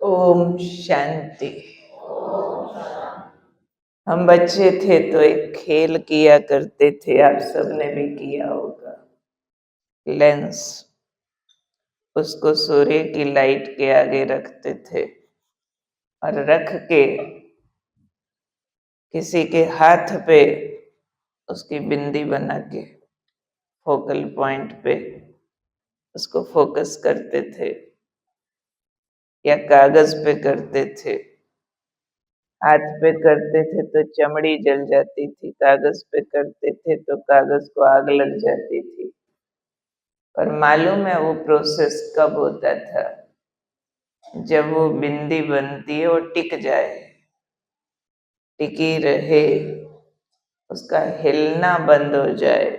ओम शांति। हम बच्चे थे तो एक खेल किया करते थे, आप सबने भी किया होगा। लेंस, उसको सूर्य की लाइट के आगे रखते थे और रख के किसी के हाथ पे उसकी बिंदी बना के फोकल पॉइंट पे उसको फोकस करते थे, या कागज पे करते थे। हाथ पे करते थे तो चमड़ी जल जाती थी, कागज पे करते थे तो कागज को आग लग जाती थी। और मालूम है वो प्रोसेस कब होता था? जब वो बिंदी बनती है, वो टिक जाए, टिकी रहे, उसका हिलना बंद हो जाए,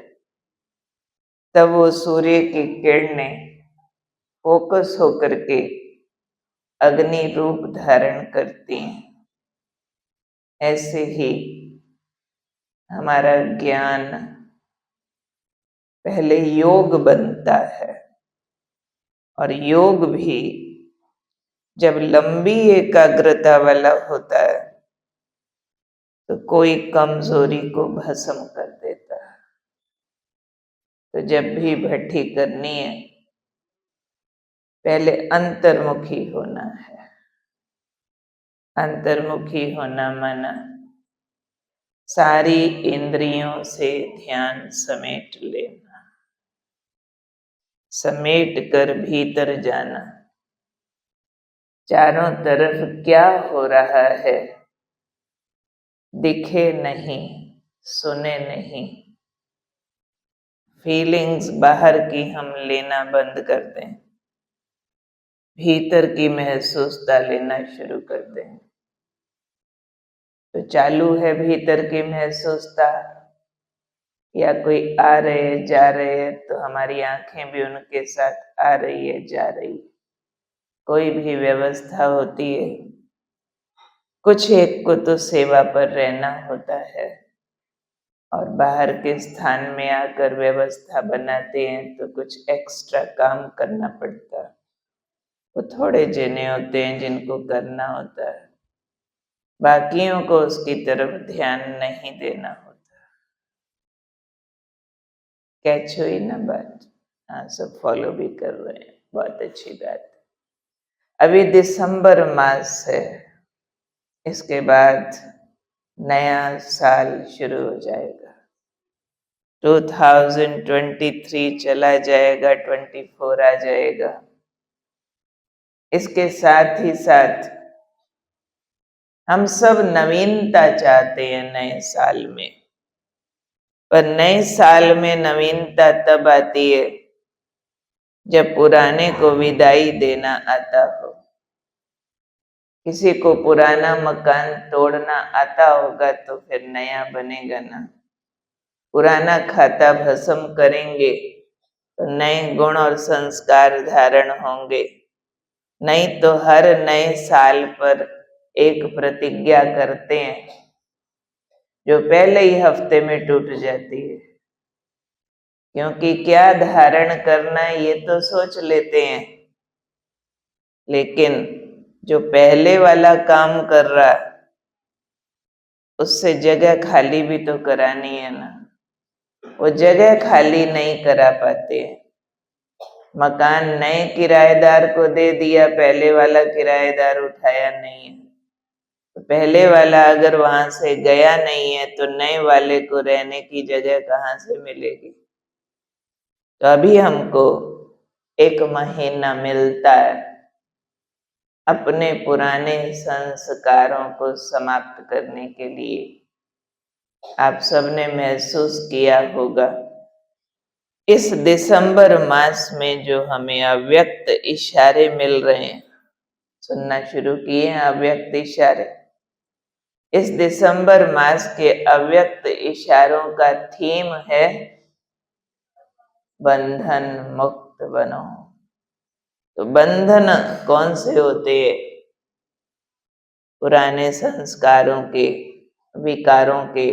तब वो सूर्य की किरणें फोकस होकर के अग्नि रूप धारण करती हैं। ऐसे ही हमारा ज्ञान पहले योग बनता है, और योग भी जब लंबी एकाग्रता वाला होता है तो कोई कमजोरी को भस्म कर देता है। तो जब भी भट्ठी करनी है, पहले अंतर्मुखी होना है। अंतर्मुखी होना माना सारी इंद्रियों से ध्यान समेट लेना, समेट कर भीतर जाना। चारों तरफ क्या हो रहा है दिखे नहीं, सुने नहीं। फीलिंग्स बाहर की हम लेना बंद कर दें, भीतर की महसूसता लेना शुरू कर दें। तो चालू है भीतर की महसूसता, या कोई आ रहे जा रहे हैं तो हमारी आंखें भी उनके साथ आ रही है जा रही है। कोई भी व्यवस्था होती है, कुछ एक को तो सेवा पर रहना होता है, और बाहर के स्थान में आकर व्यवस्था बनाते हैं तो कुछ एक्स्ट्रा काम करना पड़ता है। वो थोड़े जने होते हैं जिनको करना होता है, बाकियों को उसकी तरफ ध्यान नहीं देना होता। कैच हुई ना बात? हाँ, सब फॉलो भी कर रहे हैं, बहुत अच्छी बात। अभी दिसंबर मास है, इसके बाद नया साल शुरू हो जाएगा। 2023 चला जाएगा, 24 आ जाएगा। इसके साथ ही साथ हम सब नवीनता चाहते हैं नए साल में, पर नए साल में नवीनता तब आती है जब पुराने को विदाई देना आता हो। किसी को पुराना मकान तोड़ना आता होगा तो फिर नया बनेगा ना। पुराना खाता भस्म करेंगे तो नए गुण और संस्कार धारण होंगे। नहीं तो हर नए साल पर एक प्रतिज्ञा करते हैं जो पहले ही हफ्ते में टूट जाती है, क्योंकि क्या धारण करना है ये तो सोच लेते हैं, लेकिन जो पहले वाला काम कर रहा उससे जगह खाली भी तो करानी है ना। वो जगह खाली नहीं करा पाते हैं। मकान नए किराएदार को दे दिया, पहले वाला किराएदार उठाया नहीं है, तो पहले वाला अगर वहां से गया नहीं है तो नए वाले को रहने की जगह कहाँ से मिलेगी? तो अभी हमको 1 महीना मिलता है अपने पुराने संस्कारों को समाप्त करने के लिए। आप सबने महसूस किया होगा इस दिसंबर मास में जो हमें अव्यक्त इशारे मिल रहे हैं, सुनना शुरू किए हैं अव्यक्त इशारे। इस दिसंबर मास के अव्यक्त इशारों का थीम है बंधन मुक्त बनो। तो बंधन कौन से होते हैं? पुराने संस्कारों के, विकारों के,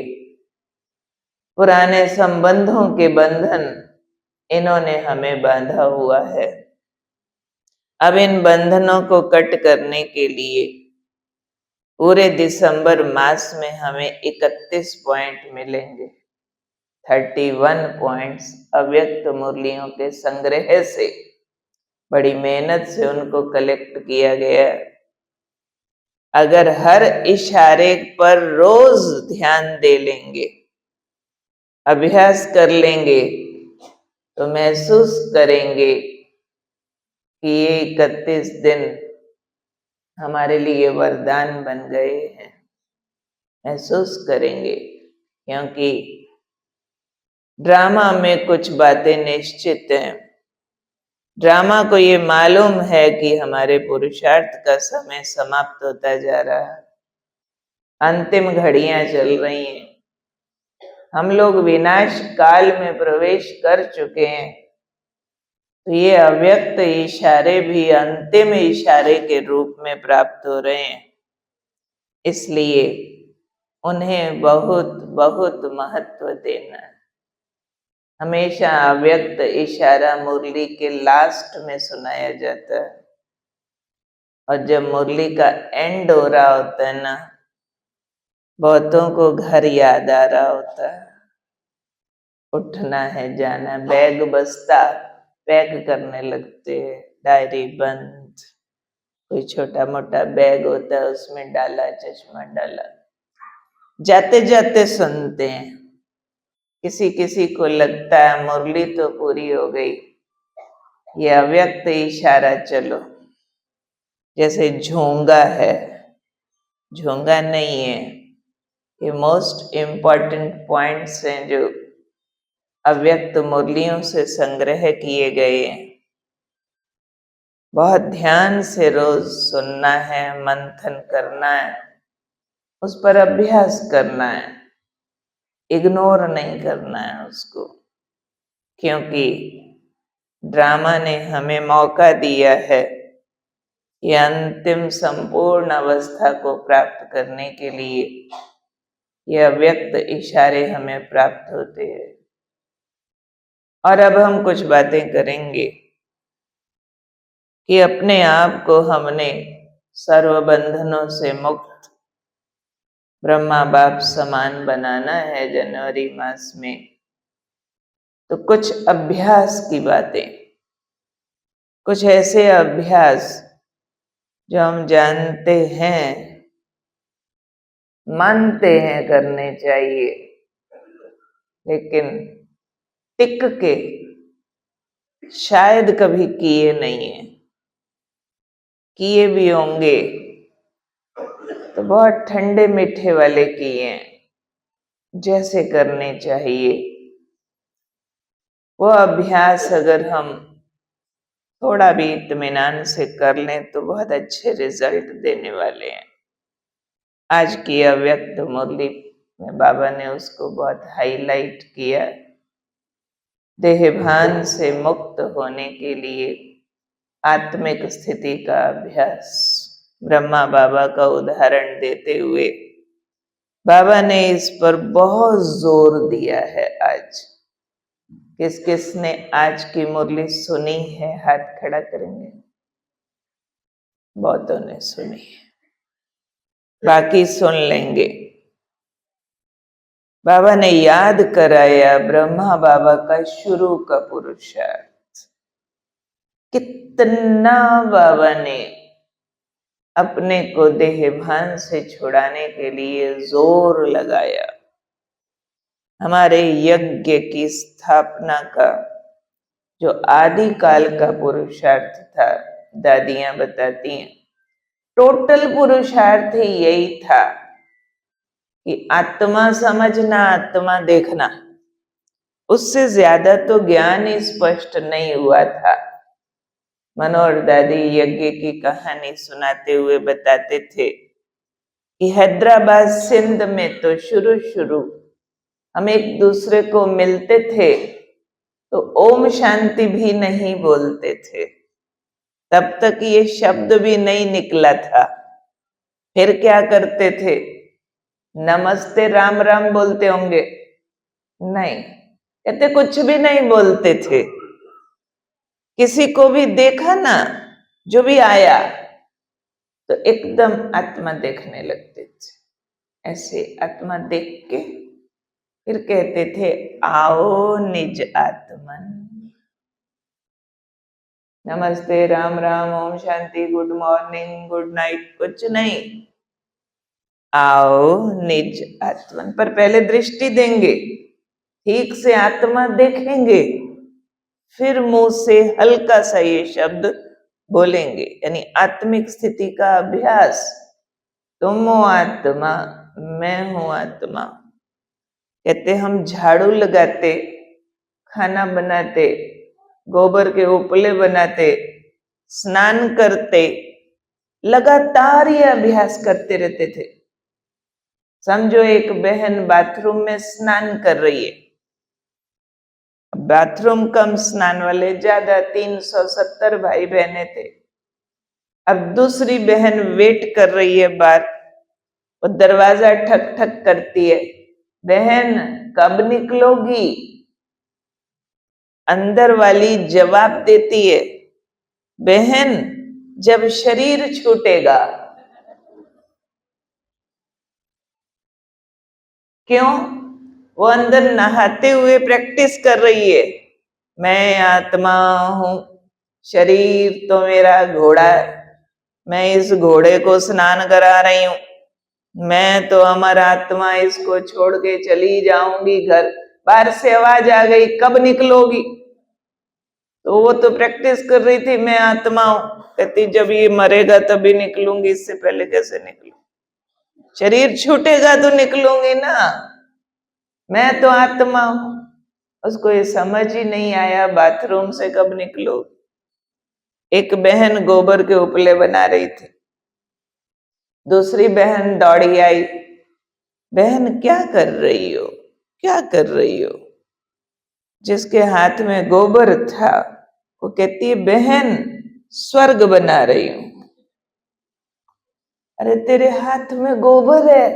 पुराने संबंधों के बंधन, इन्होंने हमें बांधा हुआ है। अब इन बंधनों को कट करने के लिए पूरे दिसंबर मास में हमें 31 पॉइंट मिलेंगे। 31 पॉइंट्स अव्यक्त मुरलियों के संग्रह से, बड़ी मेहनत से उनको कलेक्ट किया गया। अगर हर इशारे पर रोज ध्यान दे लेंगे, अभ्यास कर लेंगे, तो महसूस करेंगे कि ये 31 दिन हमारे लिए वरदान बन गए हैं। महसूस करेंगे, क्योंकि ड्रामा में कुछ बातें निश्चित हैं। ड्रामा को ये मालूम है कि हमारे पुरुषार्थ का समय समाप्त होता जा रहा है, अंतिम घड़ियां चल रही हैं, हम लोग विनाश काल में प्रवेश कर चुके हैं। तो ये अव्यक्त इशारे भी अंतिम इशारे के रूप में प्राप्त हो रहे हैं, इसलिए उन्हें बहुत बहुत महत्व देना है। हमेशा अव्यक्त इशारा मुरली के लास्ट में सुनाया जाता है, और जब मुरली का एंड हो रहा होता है ना, बहुतों को घर याद आ रहा होता है, उठना है, जाना, बैग बस्ता पैक करने लगते हैं, डायरी बंद, कोई छोटा मोटा बैग होता है उसमें डाला, चश्मा डाला, जाते जाते सुनते हैं। किसी किसी को लगता है मुरली तो पूरी हो गई, ये अव्यक्त इशारा चलो, जैसे झोंगा है। झोंगा नहीं है, ये मोस्ट इम्पॉर्टेंट पॉइंट्स हैं जो अव्यक्त मुरलियों से संग्रह किए गए हैं। बहुत ध्यान से रोज सुनना है, मंथन करना है, उस पर अभ्यास करना है, इग्नोर नहीं करना है उसको, क्योंकि ड्रामा ने हमें मौका दिया है कि अंतिम संपूर्ण अवस्था को प्राप्त करने के लिए ये अव्यक्त इशारे हमें प्राप्त होते हैं। और अब हम कुछ बातें करेंगे कि अपने आप को हमने सर्व बंधनों से मुक्त ब्रह्मा बाप समान बनाना है जनवरी मास में। तो कुछ अभ्यास की बातें, कुछ ऐसे अभ्यास जो हम जानते हैं, मानते हैं करने चाहिए, लेकिन टिक के शायद कभी किए नहीं है, किए भी होंगे तो बहुत ठंडे मीठे वाले किए हैं, जैसे करने चाहिए। वो अभ्यास अगर हम थोड़ा भी इत्मीनान से कर लें तो बहुत अच्छे रिजल्ट देने वाले हैं। आज की अव्यक्त मुरली में बाबा ने उसको बहुत हाईलाइट किया। देहभान से मुक्त होने के लिए आत्मिक स्थिति का अभ्यास, ब्रह्मा बाबा का उदाहरण देते हुए बाबा ने इस पर बहुत जोर दिया है। आज किस किस ने आज की मुरली सुनी है, हाथ खड़ा करेंगे। बहुतों ने सुनी है, बाकी सुन लेंगे। बाबा ने याद कराया ब्रह्मा बाबा का शुरू का पुरुषार्थ, कितना बाबा ने अपने को देहभान से छुड़ाने के लिए जोर लगाया। हमारे यज्ञ की स्थापना का जो आदि काल का पुरुषार्थ था, दादियां बताती हैं, टोटल पुरुषार्थ ही यही था कि आत्मा समझना, आत्मा देखना। उससे ज्यादा तो ज्ञान स्पष्ट नहीं हुआ था। मनोहर दादी यज्ञ की कहानी सुनाते हुए बताते थे कि हैदराबाद सिंध में तो शुरू हम एक दूसरे को मिलते थे तो ओम शांति भी नहीं बोलते थे, तब तक ये शब्द भी नहीं निकला था। फिर क्या करते थे? नमस्ते राम राम बोलते होंगे? नहीं, कहते कुछ भी नहीं बोलते थे। किसी को भी देखा ना, जो भी आया तो एकदम आत्मा देखने लगते थे। ऐसे आत्मा देख के फिर कहते थे, आओ निज आत्मन। नमस्ते, Ram Ram, Om Shanti, good morning, good night कुछ नहीं, आओ निज आत्मन। पर पहले दृष्टि देंगे, ठीक से आत्मा देखेंगे, फिर मुंह से हल्का सा ये शब्द बोलेंगे, यानी आत्मिक स्थिति का अभ्यास। तुम हो आत्मा, मैं हूं आत्मा। कहते हम झाड़ू लगाते, खाना बनाते, गोबर के उपले बनाते, स्नान करते, लगातार ये अभ्यास करते रहते थे। समझो एक बहन बाथरूम में स्नान कर रही है, बाथरूम कम, स्नान वाले ज्यादा, 370 भाई बहने थे। अब दूसरी बहन वेट कर रही है बाहर, वो दरवाजा ठक ठक करती है, बहन कब निकलोगी? अंदर वाली जवाब देती है, बहन जब शरीर छूटेगा। क्यों? वो अंदर नहाते हुए प्रैक्टिस कर रही है, मैं आत्मा हूं, शरीर तो मेरा घोड़ा है, मैं इस घोड़े को स्नान करा रही हूं, मैं तो अमर आत्मा, इसको छोड़ के चली जाऊंगी घर। बाहर से आवाज आ गई, कब निकलोगी? तो वो तो प्रैक्टिस कर रही थी, मैं आत्मा हूं। कहती जब ये मरेगा तभी निकलूंगी, इससे पहले कैसे निकलूं? शरीर छूटेगा तो निकलूंगी ना, मैं तो आत्मा हूं। उसको ये समझ ही नहीं आया बाथरूम से कब निकलो। एक बहन गोबर के उपले बना रही थी, दूसरी बहन दौड़ी आई, बहन क्या कर रही हो, क्या कर रही हो? जिसके हाथ में गोबर था वो कहती है, बहन स्वर्ग बना रही हूं। अरे तेरे हाथ में गोबर है,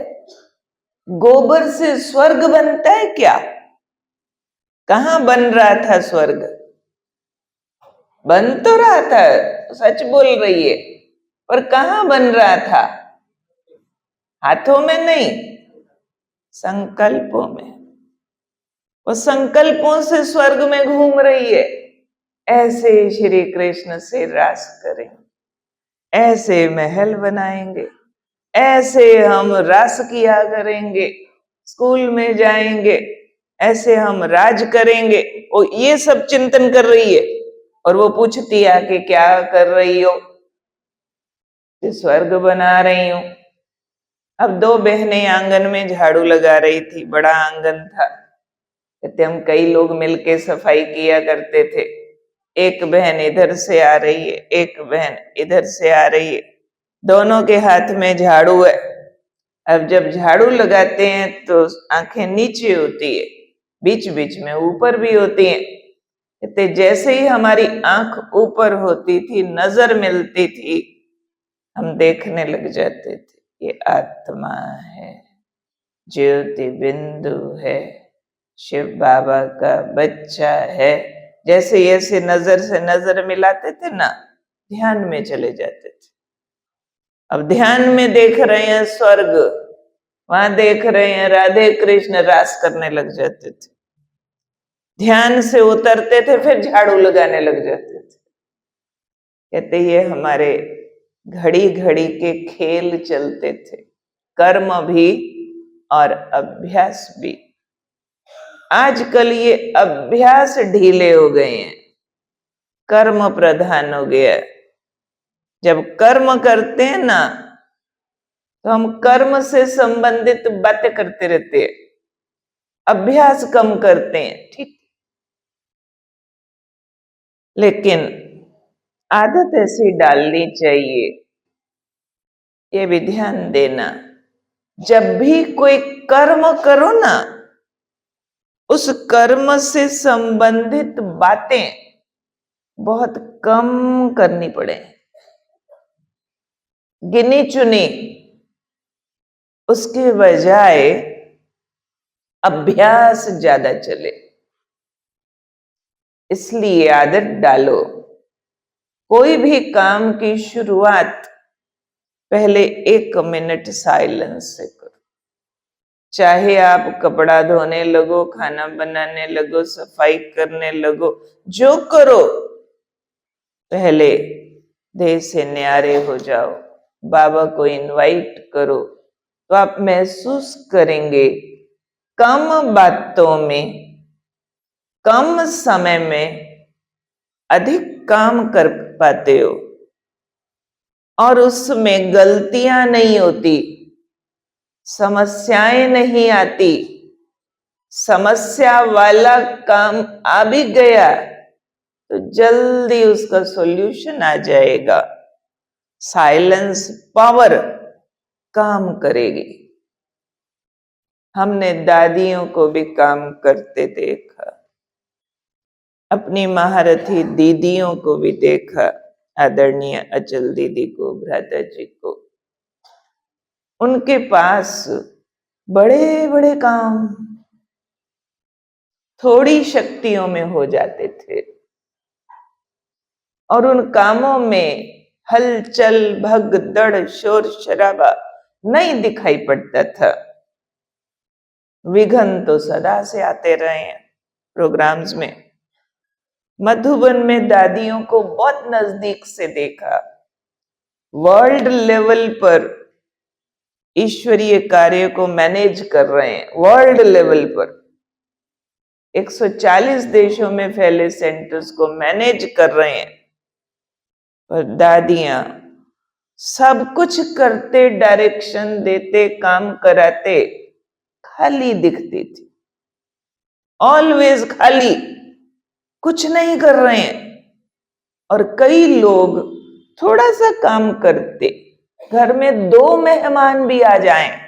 गोबर से स्वर्ग बनता है क्या? कहां बन रहा था स्वर्ग? बन तो रहा था, सच बोल रही है, पर कहां बन रहा था? हाथों में नहीं, संकल्पों में। वो संकल्पों से स्वर्ग में घूम रही है। ऐसे श्री कृष्ण से रास करें, ऐसे महल बनाएंगे, ऐसे हम रास किया करेंगे, स्कूल में जाएंगे, ऐसे हम राज करेंगे। वो ये सब चिंतन कर रही है, और वो पूछती है कि क्या कर रही हो? स्वर्ग बना रही हूं। अब दो बहनें आंगन में झाड़ू लगा रही थी, बड़ा आंगन था, कहते हम कई लोग मिलके सफाई किया करते थे। एक बहन इधर से आ रही है, एक बहन इधर से आ रही है, दोनों के हाथ में झाड़ू है। अब जब झाड़ू लगाते हैं तो आंखें नीचे होती है, बीच बीच में ऊपर भी होती हैं। कहते जैसे ही हमारी आंख ऊपर होती थी, नजर मिलती थी, हम देखने लग जाते थे ये आत्मा है, ज्योति बिंदु है, शिव बाबा का बच्चा है। जैसे ऐसे नजर से नजर मिलाते थे ना, ध्यान में चले जाते थे। अब ध्यान में देख रहे हैं स्वर्ग, वहां देख रहे हैं राधे कृष्ण, रास करने लग जाते थे। ध्यान से उतरते थे, फिर झाड़ू लगाने लग जाते थे। कहते ये हमारे घड़ी घड़ी के खेल चलते थे, कर्म भी और अभ्यास भी। आजकल ये अभ्यास ढीले हो गए हैं, कर्म प्रधान हो गया। जब कर्म करते हैं ना, तो हम कर्म से संबंधित बातें करते रहते हैं, अभ्यास कम करते हैं, ठीक। लेकिन आदत ऐसी डालनी चाहिए, ये भी ध्यान देना, जब भी कोई कर्म करो ना, उस कर्म से संबंधित बातें बहुत कम करनी पड़े, गिनी चुनी। उसके बजाय अभ्यास ज्यादा चले। इसलिए आदत डालो कोई भी काम की शुरुआत पहले 1 मिनट साइलेंस से करो। चाहे आप कपड़ा धोने लगो, खाना बनाने लगो, सफाई करने लगो, जो करो पहले देह से न्यारे हो जाओ, बाबा को इनवाइट करो, तो आप महसूस करेंगे कम बातों में, कम समय में अधिक काम कर पाते हो और उसमें गलतियां नहीं होती, समस्याएं नहीं आती। समस्या वाला काम आ भी गया तो जल्दी उसका सॉल्यूशन आ जाएगा। साइलेंस पावर काम करेगी। हमने दादियों को भी काम करते देखा, अपनी महारथी दीदियों को भी देखा, आदरणीय अचल दीदी को, भ्राता जी को। उनके पास बड़े बड़े काम थोड़ी शक्तियों में हो जाते थे और उन कामों में हलचल, भगदड़, शोर शराबा नहीं दिखाई पड़ता था। विघ्न तो सदा से आते रहे हैं प्रोग्राम्स में। मधुबन में दादियों को बहुत नजदीक से देखा। वर्ल्ड लेवल पर ईश्वरीय कार्य को मैनेज कर रहे हैं, वर्ल्ड लेवल पर 140 देशों में फैले सेंटर्स को मैनेज कर रहे हैं। और दादियां सब कुछ करते, डायरेक्शन देते, काम कराते, खाली दिखती थी, ऑलवेज खाली, कुछ नहीं कर रहे हैं। और कई लोग थोड़ा सा काम करते, घर में 2 मेहमान भी आ जाएं,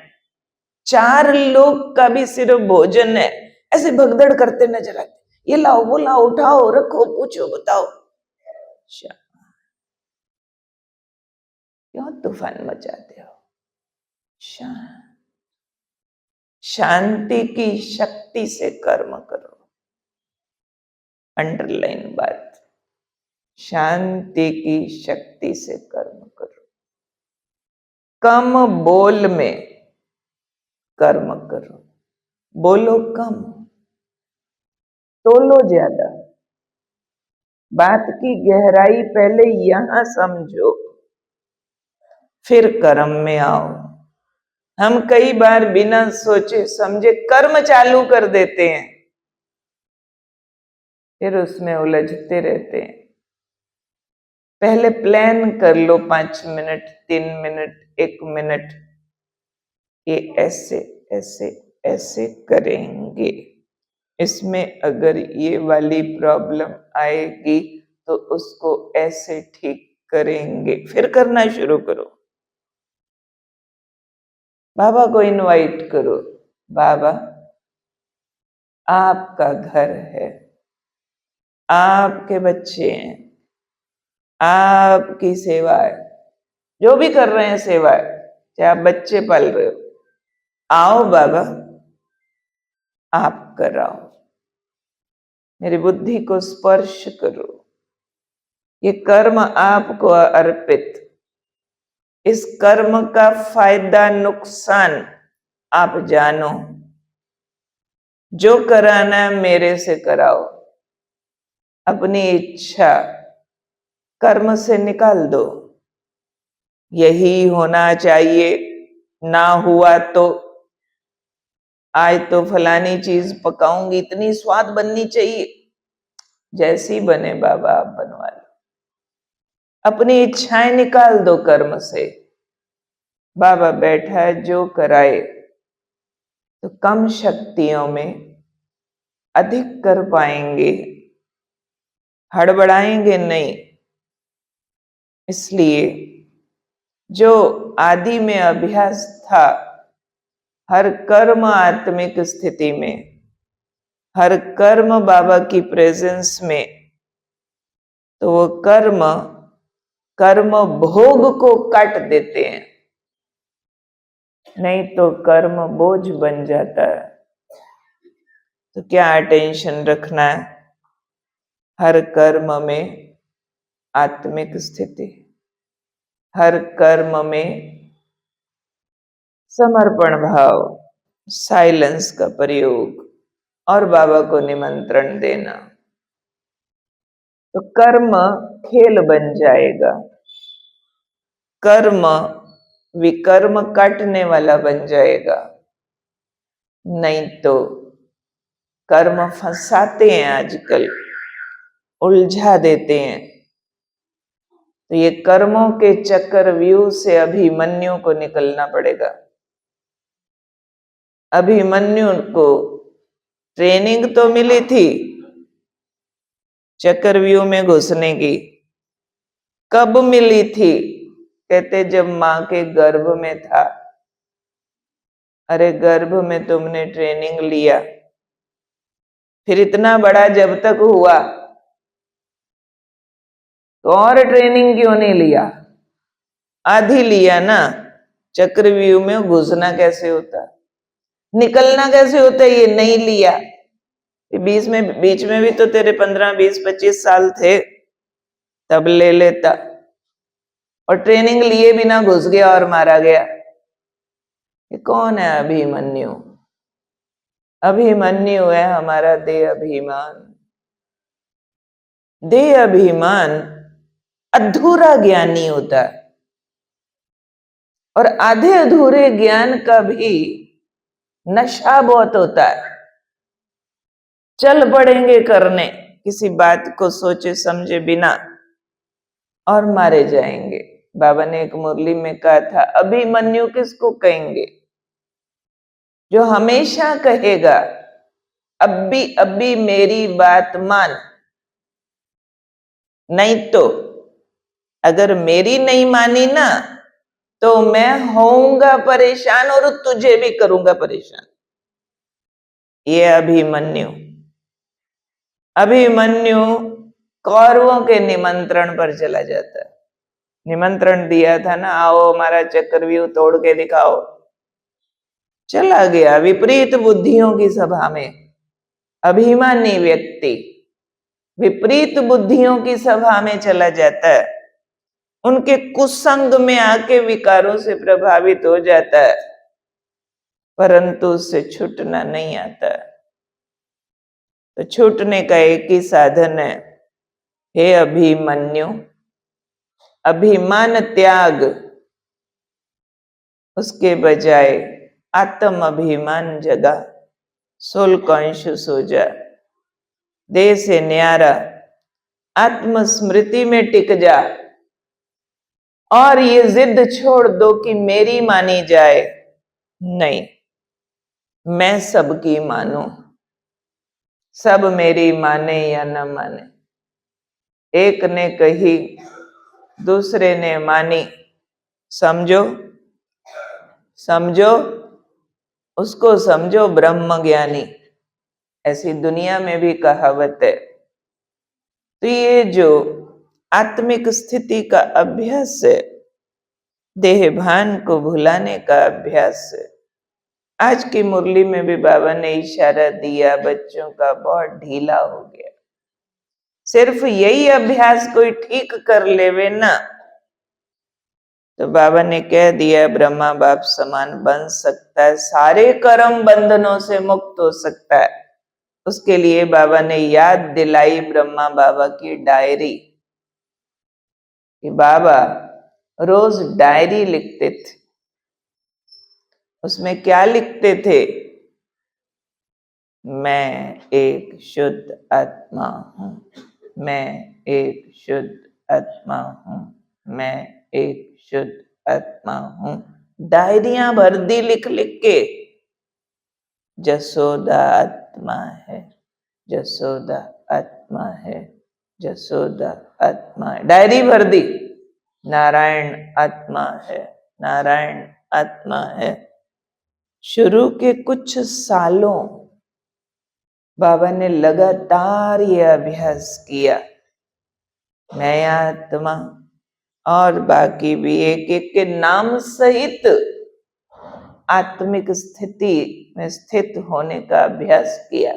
4 लोग का भी सिर्फ भोजन है, ऐसे भगदड़ करते नजर आते, ये लाओ, वो लाओ, उठाओ, रखो, पूछो, बताओ। क्यों तूफान मचाते हो? शांति की शक्ति से कर्म करो। अंडरलाइन बात, शांति की शक्ति से कर्म करो। कम बोल में कर्म करो, बोलो कम, तोलो ज्यादा। बात की गहराई पहले यहां समझो, फिर कर्म में आओ। हम कई बार बिना सोचे समझे कर्म चालू कर देते हैं, फिर उसमें उलझते रहते हैं। पहले प्लान कर लो, 5 मिनट, 3 मिनट, 1 मिनट, ये ऐसे ऐसे ऐसे करेंगे। इसमें अगर ये वाली प्रॉब्लम आएगी तो उसको ऐसे ठीक करेंगे, फिर करना शुरू करो। बाबा को इनवाइट करो, बाबा आपका घर है, आपके बच्चे हैं, आपकी सेवा है, जो भी कर रहे हैं सेवा है, चाहे आप बच्चे पाल रहे हो, आओ बाबा आप कराओ, मेरी बुद्धि को स्पर्श करो, ये कर्म आपको अर्पित, इस कर्म का फायदा नुकसान आप जानो, जो कराना है मेरे से कराओ, अपनी इच्छा कर्म से निकाल दो। यही होना चाहिए, ना हुआ तो आज तो फलानी चीज पकाऊंगी, इतनी स्वाद बननी चाहिए, जैसी बने बाबा आप बनवा लो। अपनी इच्छाएं निकाल दो कर्म से। बाबा बैठा है, जो कराए तो कम शक्तियों में अधिक कर पाएंगे, हड़बड़ाएंगे नहीं। इसलिए जो आदि में अभ्यास था, हर कर्म आत्मिक स्थिति में, हर कर्म बाबा की प्रेजेंस में, तो वो कर्म भोग को काट देते हैं, नहीं तो कर्म बोझ बन जाता है। तो क्या टेंशन रखना है, हर कर्म में आत्मिक स्थिति, हर कर्म में समर्पण भाव, साइलेंस का प्रयोग और बाबा को निमंत्रण देना, तो कर्म खेल बन जाएगा, कर्म विकर्म काटने वाला बन जाएगा। नहीं तो कर्म फंसाते हैं, आजकल उलझा देते हैं। तो ये कर्मों के चक्रव्यूह से अभिमन्यु को निकलना पड़ेगा। अभिमन्यु को ट्रेनिंग तो मिली थी चक्रव्यूह में घुसने की। कब मिली थी? कहते जब मां के गर्भ में था। अरे गर्भ में तुमने ट्रेनिंग लिया, फिर इतना बड़ा जब तक हुआ तो और ट्रेनिंग क्यों नहीं लिया? आधी लिया ना। चक्रव्यूह में घुसना कैसे होता, निकलना कैसे होता, ये नहीं लिया। बीच में भी तो तेरे 15, 20, 25 साल थे, तब ले लेता। और ट्रेनिंग लिए बिना घुस गया और मारा गया। ये कौन है अभिमन्यु? अभिमन्यु है हमारा देह अभिमान। देह अभिमान अधूरा ज्ञानी होता है, और आधे अधूरे ज्ञान का भी नशा बहुत होता है। चल पड़ेंगे करने किसी बात को सोचे समझे बिना, और मारे जाएंगे। बाबा ने एक मुरली में कहा था, अभिमन्यु किसको कहेंगे? जो हमेशा कहेगा अभी मेरी बात मान। नहीं तो अगर मेरी नहीं मानी ना, तो मैं होऊंगा परेशान और तुझे भी करूंगा परेशान। ये अभिमन्यु। अभिमन्यु कौरवों के निमंत्रण पर चला जाता है। निमंत्रण दिया था ना, आओ हमारा चक्रव्यूह तोड़ के दिखाओ। चला गया विपरीत बुद्धियों की सभा में। अभिमानी व्यक्ति विपरीत बुद्धियों की सभा में चला जाता है, उनके कुसंग में आके विकारों से प्रभावित हो जाता है, परंतु उससे छूटना नहीं आता। तो छूटने का एक ही साधन है, हे अभिमन्यु, अभिमान त्याग। उसके बजाय आत्म अभिमान जगा, सोल कॉन्शियस हो जा, देह से न्यारा आत्मस्मृति में टिक जा, और ये जिद छोड़ दो कि मेरी मानी जाए। नहीं, मैं सबकी मानूं, सब मेरी माने या न माने। एक ने कही दूसरे ने मानी, समझो समझो उसको, समझो ब्रह्म ज्ञानी। ऐसी दुनिया में भी कहावत है। तो ये जो आत्मिक स्थिति का अभ्यास है, देह भान को भुलाने का अभ्यास है। आज की मुरली में भी बाबा ने इशारा दिया, बच्चों का बहुत ढीला हो गया। सिर्फ यही अभ्यास कोई ठीक कर लेवे ना, तो बाबा ने कह दिया ब्रह्मा बाप समान बन सकता है, सारे कर्म बंधनों से मुक्त हो सकता है। उसके लिए बाबा ने याद दिलाई ब्रह्मा बाबा की डायरी, कि बाबा रोज डायरी लिखते थे। उसमें क्या लिखते थे? मैं एक शुद्ध आत्मा हूं, मैं एक शुद्ध आत्मा हूं, मैं एक शुद्ध आत्मा हूं। डायरियां भर दी लिख लिख के। जसोदा आत्मा है, जसोदा आत्मा है, जसोदा आत्मा है, डायरी भर दी। नारायण आत्मा है, नारायण आत्मा है। शुरू के कुछ सालों बाबा ने लगातार ये अभ्यास किया, मैं आत्मा, और बाकी भी एक एक के नाम सहित आत्मिक स्थिति में स्थित होने का अभ्यास किया।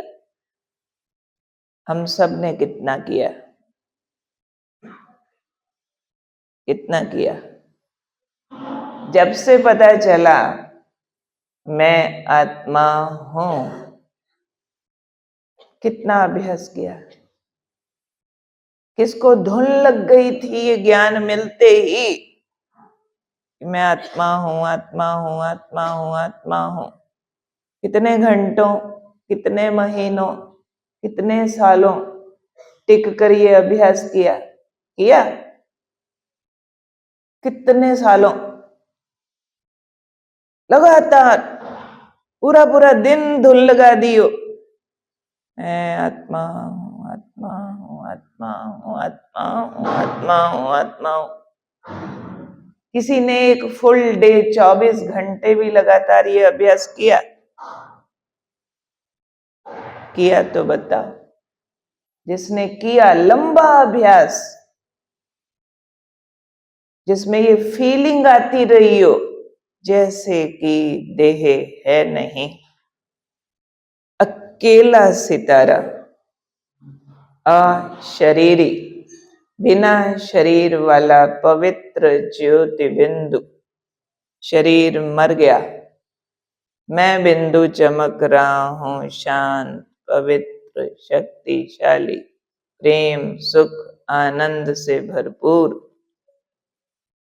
हम सब ने कितना किया? कितना किया? जब से पता चला मैं आत्मा हूं, कितना अभ्यास किया? किसको धुन लग गई थी ये ज्ञान मिलते ही, मैं आत्मा हूं, आत्मा हूं, आत्मा हूं, आत्मा हूं? कितने घंटों, कितने महीनों, कितने सालों टिक कर ये अभ्यास किया? कितने सालों लगातार पूरा पूरा दिन धुन लगा दियो, मैं आत्मा हूं, आत्मा हूं, आत्मा हूं, आत्मा हूं, आत्मा हूं, आत्मा हूं। किसी ने एक फुल डे 24 घंटे भी लगातार ये अभ्यास किया तो बताओ। जिसने किया लंबा अभ्यास, जिसमें ये फीलिंग आती रही हो जैसे कि देह है नहीं, अकेला सितारा, अशरीरी, बिना शरीर वाला पवित्र ज्योति बिंदु। शरीर मर गया, मैं बिंदु चमक रहा हूं, शांत, पवित्र, शक्तिशाली, प्रेम, सुख, आनंद से भरपूर।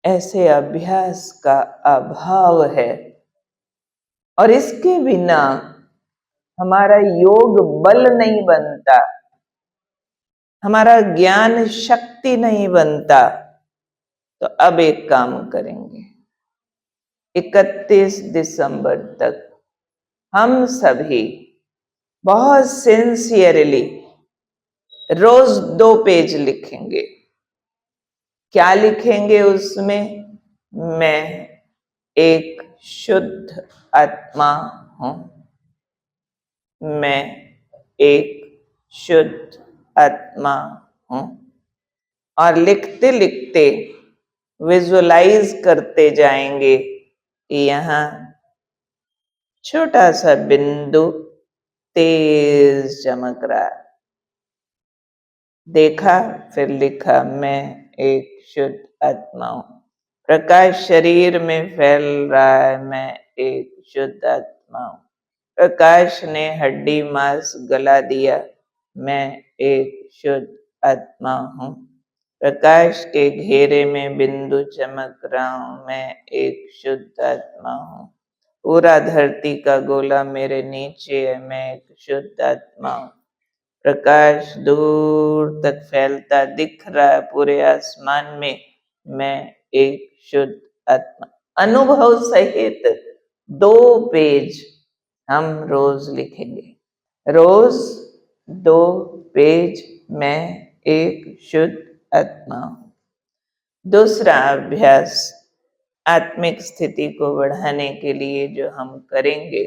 ऐसे अभ्यास का अभाव है और इसके बिना हमारा योग बल नहीं बनता, हमारा ज्ञान शक्ति नहीं बनता। तो अब एक काम करेंगे, 31 दिसंबर तक हम सभी बहुत सिंसियरली रोज 2 पेज लिखेंगे। क्या लिखेंगे उसमें? मैं एक शुद्ध आत्मा हूं, मैं एक शुद्ध आत्मा हूं। और लिखते लिखते विजुअलाइज करते जाएंगे कि यहां छोटा सा बिंदु तेज चमक रहा है, देखा, फिर लिखा, मैं एक शुद्ध आत्मा हूं। प्रकाश शरीर में फैल रहा है, मैं एक शुद्ध आत्मा हूं। प्रकाश ने हड्डी मांस गला दिया, मैं एक शुद्ध आत्मा हूं। प्रकाश के घेरे में बिंदु चमक रहा हूं, मैं एक शुद्ध आत्मा हूं। पूरा धरती का गोला मेरे नीचे है, मैं एक शुद्ध आत्मा हूं। प्रकाश दूर तक फैलता दिख रहा है पूरे आसमान में, मैं एक शुद्ध आत्मा। अनुभव सहित 2 पेज हम रोज लिखेंगे, रोज 2 पेज, मैं एक शुद्ध आत्मा हूं। दूसरा अभ्यास आत्मिक स्थिति को बढ़ाने के लिए जो हम करेंगे,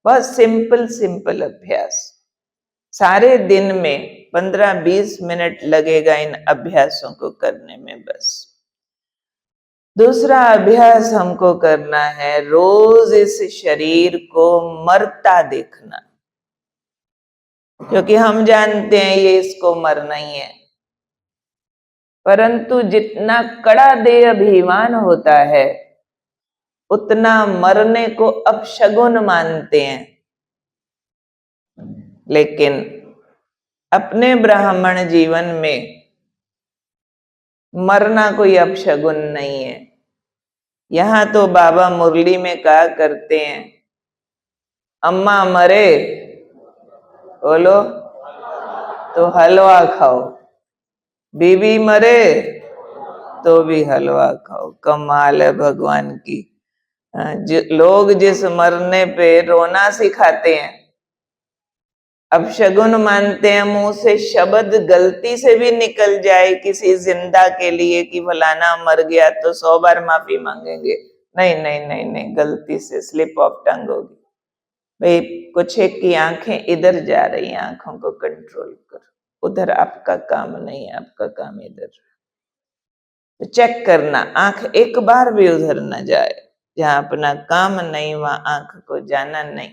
बहुत सिंपल अभ्यास, सारे दिन में 15-20 मिनट लगेगा इन अभ्यासों को करने में बस। दूसरा अभ्यास हमको करना है, रोज इस शरीर को मरता देखना, क्योंकि हम जानते हैं ये इसको मरना ही है। परंतु जितना कड़ा देह अभिमान होता है, उतना मरने को अपशगुन मानते हैं। लेकिन अपने ब्राह्मण जीवन में मरना कोई अपशगुन नहीं है। यहां तो बाबा मुरली में कहा करते हैं, अम्मा मरे बोलो तो हलवा खाओ, बीबी मरे तो भी हलवा खाओ। कमाल है भगवान की। लोग जिस मरने पे रोना सिखाते हैं, अपशगुन मानते हैं, मुंह से शब्द गलती से भी निकल जाए किसी जिंदा के लिए कि फलाना मर गया तो 100 बार माफी मांगेंगे। नहीं नहीं नहीं नहीं, गलती से स्लिप ऑफ टंग होगी। भाई कुछ एक की आंखें इधर जा रही हैं, आंखों को कंट्रोल करो, उधर आपका काम नहीं है, आपका काम इधर। तो चेक करना, आंख एक बार भी उधर न जाए, जहां अपना काम नहीं वहां आंख को जाना नहीं।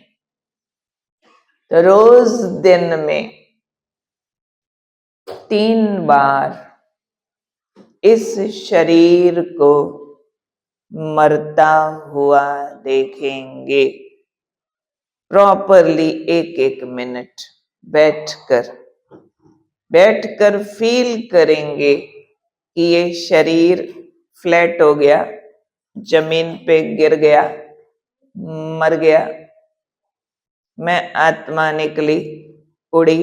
तो रोज दिन में 3 बार इस शरीर को मरता हुआ देखेंगे। प्रॉपरली एक एक मिनट बैठकर फील करेंगे कि ये शरीर फ्लैट हो गया, जमीन पे गिर गया, मर गया, मैं आत्मा निकली, उड़ी,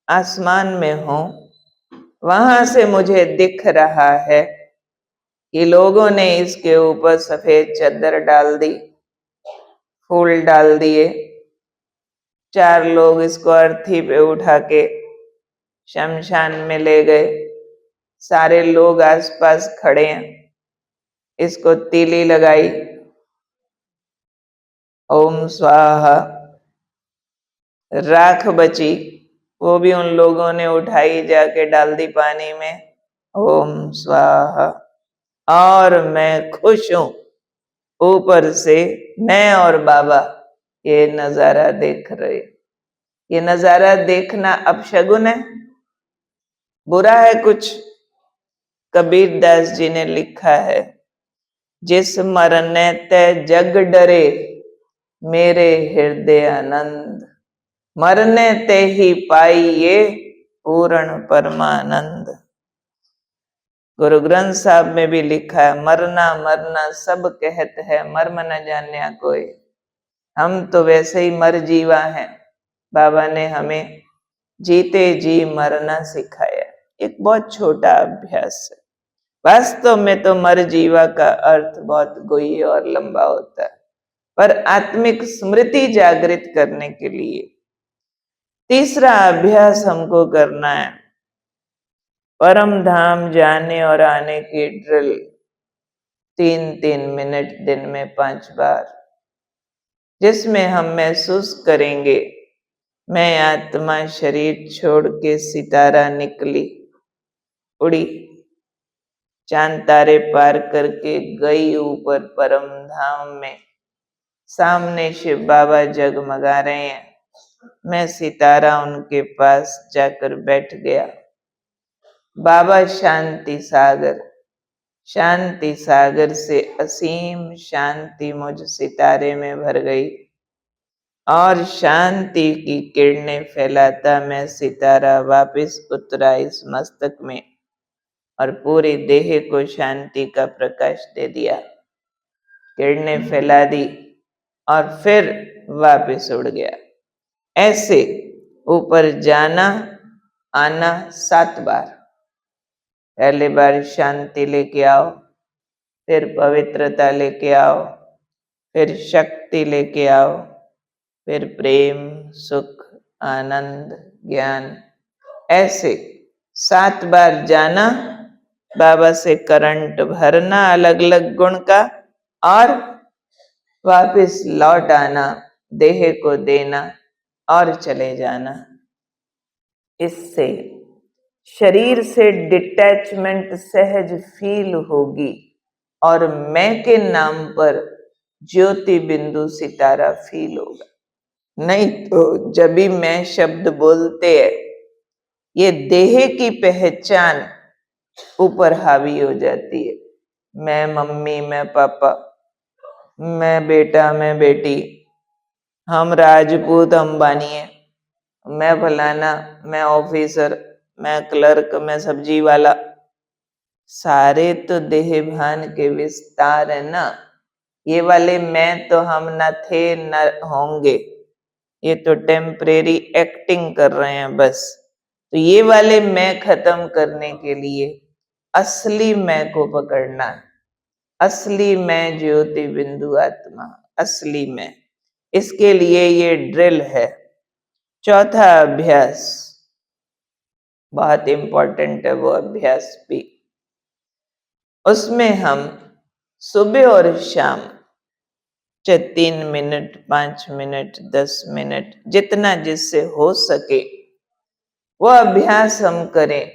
आसमान में हूं। वहां से मुझे दिख रहा है कि लोगों ने इसके ऊपर सफेद चादर डाल दी, फूल डाल दिए। 4 लोग इसको अर्थी पे उठा के शमशान में ले गए। सारे लोग आसपास खड़े हैं, इसको तीली लगाई, ओम स्वाहा। राख बची, वो भी उन लोगों ने उठाई, जाके डाल दी पानी में, ओम स्वाहा। और मैं खुश हूं, ऊपर से मैं और बाबा ये नजारा देख रहे। ये नजारा देखना अपशगुन है, बुरा है कुछ? कबीर दास जी ने लिखा है, जिस मरने ते जग डरे, मेरे हृदय आनंद। मरने ते ही पाइए पूर्ण परमानंद। गुरु ग्रंथ साहब में भी लिखा है, मरना मरना सब कहत है, मर्म न जान्या कोई। हम तो वैसे ही मर जीवा हैं, बाबा ने हमें जीते जी मरना सिखाया। एक बहुत छोटा अभ्यास है। वास्तव में तो मर जीवा का अर्थ बहुत गुह्य और लंबा होता है, पर आत्मिक स्मृति जागृत करने के लिए तीसरा अभ्यास हमको करना है, परम धाम जाने और आने की ड्रिल। 3-3 मिनट दिन में 5 बार, जिसमें हम महसूस करेंगे, मैं आत्मा शरीर छोड़ के सितारा निकली, उड़ी, चांद तारे पार करके गई ऊपर परम धाम में। सामने शिव बाबा जगमगा रहे हैं, मैं सितारा उनके पास जाकर बैठ गया। बाबा शांति सागर से असीम शांति मुझ सितारे में भर गई, और शांति की किरणें फैलाता मैं सितारा वापस उतरा इस मस्तक में, और पूरे देह को शांति का प्रकाश दे दिया। किरणें फैला दी और फिर वापस उड़ गया। ऐसे ऊपर जाना आना 7 बार। पहली बार शांति लेके आओ, फिर पवित्रता लेके आओ, फिर शक्ति लेके आओ, फिर प्रेम, सुख, आनंद, ज्ञान। ऐसे 7 बार जाना, बाबा से करंट भरना अलग अलग गुण का, और वापस लौट आना, देह को देना और चले जाना। इससे शरीर से डिटैचमेंट सहज फील होगी, और मैं के नाम पर ज्योति बिंदु सितारा फील होगा। नहीं तो जब भी मैं शब्द बोलते हैं, ये देह की पहचान ऊपर हावी हो जाती है। मैं मम्मी, मैं पापा, मैं बेटा, मैं बेटी, हम राजपूत अंबानी है, मैं फलाना, मैं ऑफिसर, मैं क्लर्क, मैं सब्जी वाला। सारे तो देह भान के विस्तार है ना। ये वाले मैं तो हम न थे न होंगे, ये तो टेम्परेरी एक्टिंग कर रहे हैं बस। तो ये वाले मैं खत्म करने के लिए असली मैं को पकड़ना है। असली मैं ज्योति बिंदु आत्मा, असली मैं। इसके लिए ये ड्रिल है। चौथा अभ्यास बहुत इंपॉर्टेंट है, वो अभ्यास भी। उसमें हम सुबह और शाम 3 मिनट, 5 मिनट, 10 मिनट, जितना जिससे हो सके वो अभ्यास हम करें,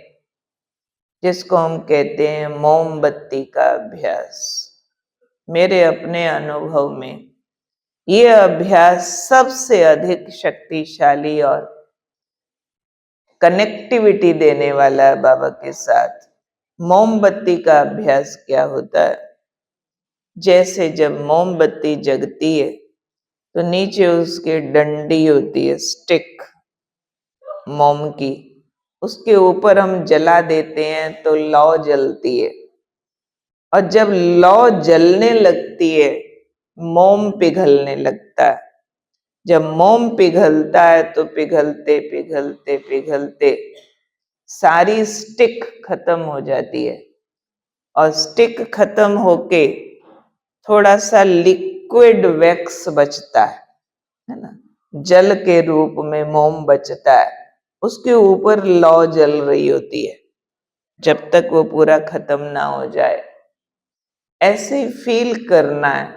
जिसको हम कहते हैं मोमबत्ती का अभ्यास। मेरे अपने अनुभव में ये अभ्यास सबसे अधिक शक्तिशाली और कनेक्टिविटी देने वाला है बाबा के साथ। मोमबत्ती का अभ्यास क्या होता है? जैसे जब मोमबत्ती जगती है तो नीचे उसके डंडी होती है, स्टिक मोम की, उसके ऊपर हम जला देते हैं तो लौ जलती है। और जब लौ जलने लगती है, मोम पिघलने लगता है। जब मोम पिघलता है तो पिघलते पिघलते पिघलते सारी स्टिक खत्म हो जाती है, और स्टिक खत्म होके थोड़ा सा लिक्विड वैक्स बचता है ना, जल के रूप में मोम बचता है। उसके ऊपर लौ जल रही होती है जब तक वो पूरा खत्म ना हो जाए। ऐसे ही फील करना है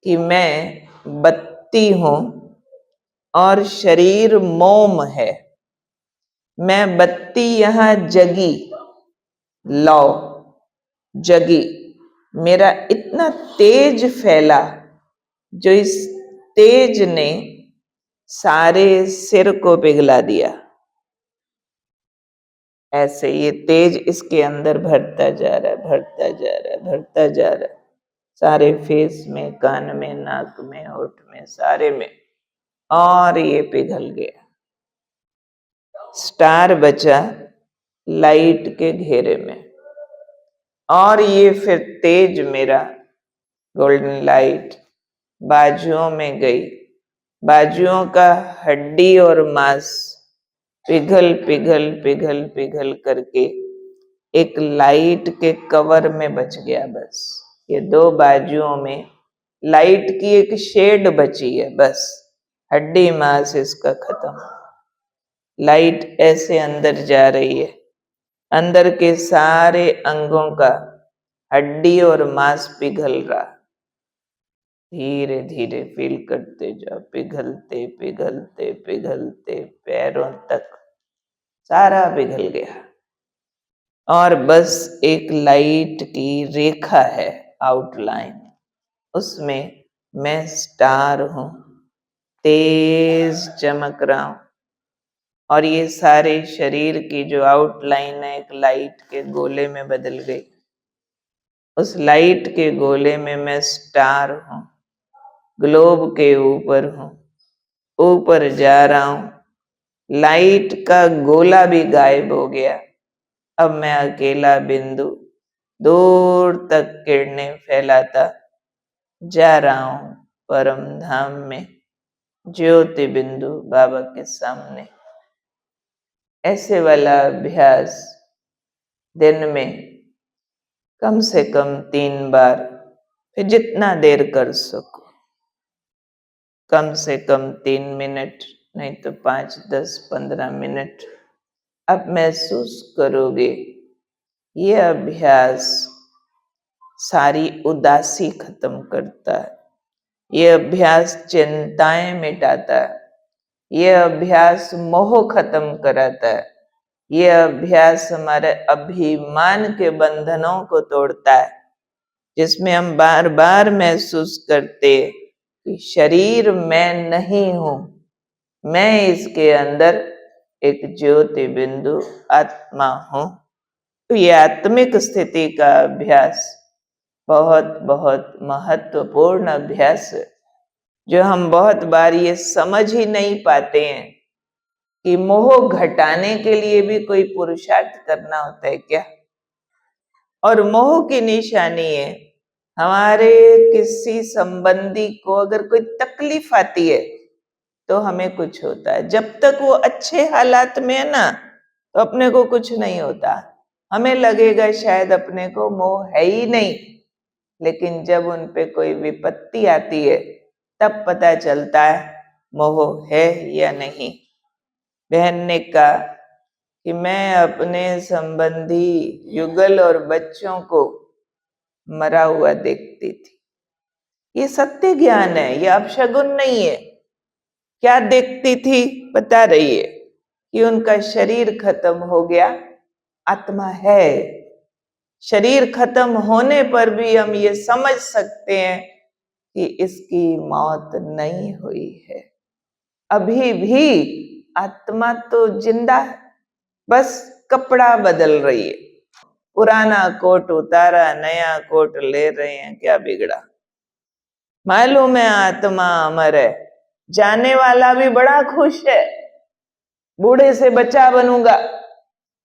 कि मैं बत्ती हूं और शरीर मोम है। मैं बत्ती यहां जगी, लौ जगी, मेरा इतना तेज फैला जो इस तेज ने सारे सिर को पिघला दिया। ऐसे ये तेज इसके अंदर भरता जा रहा है, भरता जा रहा है, भरता जा रहा है, सारे फेस में, कान में, नाक में, होठ में, सारे में, और ये पिघल गया। स्टार बचा लाइट के घेरे में, और ये फिर तेज मेरा गोल्डन लाइट बाजुओं में गई। बाजुओं का हड्डी और मांस पिघल पिघल पिघल पिघल करके एक लाइट के कवर में बच गया। बस ये दो बाजुओं में लाइट की एक शेड बची है, बस हड्डी मांस इसका खत्म। लाइट ऐसे अंदर जा रही है, अंदर के सारे अंगों का हड्डी और मांस पिघल रहा। धीरे धीरे फील करते जाओ, पिघलते पिघलते पिघलते पैरों तक सारा पिघल गया, और बस एक लाइट की रेखा है, आउटलाइन, उसमें मैं स्टार हूं, तेज चमक रहा हूं। और ये सारे शरीर की जो आउटलाइन है एक लाइट के गोले में बदल गई। उस लाइट के गोले में मैं स्टार हूं, ग्लोब के ऊपर हूं, ऊपर जा रहा हूं। लाइट का गोला भी गायब हो गया, अब मैं अकेला बिंदु दूर तक किरणें फैलाता जा रहा हूं परम धाम में, ज्योति बिंदु बाबा के सामने। ऐसे वाला अभ्यास दिन में कम से कम 3 बार, फिर जितना देर कर सको, कम से कम 3 मिनट, नहीं तो 5, 10, 15 मिनट। अब महसूस करोगे ये अभ्यास सारी उदासी खत्म करता है, ये अभ्यास चिंताएं मिटाता है, ये अभ्यास मोह खत्म कराता है, ये अभ्यास हमारे अभिमान के बंधनों को तोड़ता है, जिसमें हम बार बार महसूस करते कि शरीर मैं नहीं हूं, मैं इसके अंदर एक ज्योति बिंदु आत्मा हूं। तो ये आत्मिक स्थिति का अभ्यास बहुत बहुत महत्वपूर्ण अभ्यास है, जो हम बहुत बार ये समझ ही नहीं पाते हैं कि मोह घटाने के लिए भी कोई पुरुषार्थ करना होता है क्या। और मोह की निशानी है, हमारे किसी संबंधी को अगर कोई तकलीफ आती है तो हमें कुछ होता है। जब तक वो अच्छे हालात में है ना, तो अपने को कुछ नहीं होता, हमें लगेगा शायद अपने को मोह है ही नहीं। लेकिन जब उन पे कोई विपत्ति आती है तब पता चलता है मोह है या नहीं। बहन ने कहा कि मैं अपने संबंधी युगल और बच्चों को मरा हुआ देखती थी। ये सत्य ज्ञान है, ये अपशगुन नहीं है। क्या देखती थी? बता रही है कि उनका शरीर खत्म हो गया, आत्मा है। शरीर खत्म होने पर भी हम ये समझ सकते हैं कि इसकी मौत नहीं हुई है, अभी भी आत्मा तो जिंदा है, बस कपड़ा बदल रही है। पुराना कोट उतारा, नया कोट ले रहे हैं, क्या बिगड़ा। मालूम है आत्मा अमर है, जाने वाला भी बड़ा खुश है, बूढ़े से बच्चा बनूंगा।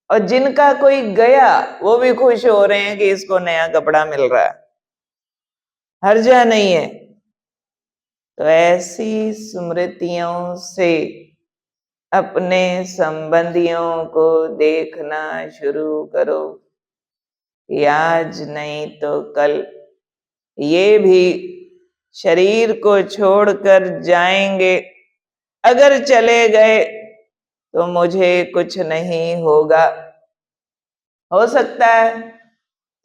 और जिनका कोई गया वो भी खुश हो रहे हैं कि इसको नया कपड़ा मिल रहा है, हर्जा नहीं है। तो ऐसी स्मृतियों से अपने संबंधियों को देखना शुरू करो कि आज नहीं तो कल ये भी शरीर को छोड़कर जाएंगे। अगर चले गए तो मुझे कुछ नहीं होगा। हो सकता है,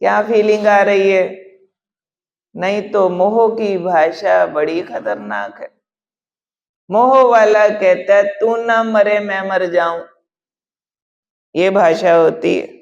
क्या फीलिंग आ रही है? नहीं तो मोह की भाषा बड़ी खतरनाक है। मोह वाला कहता है तू ना मरे मैं मर जाऊं, ये भाषा होती है।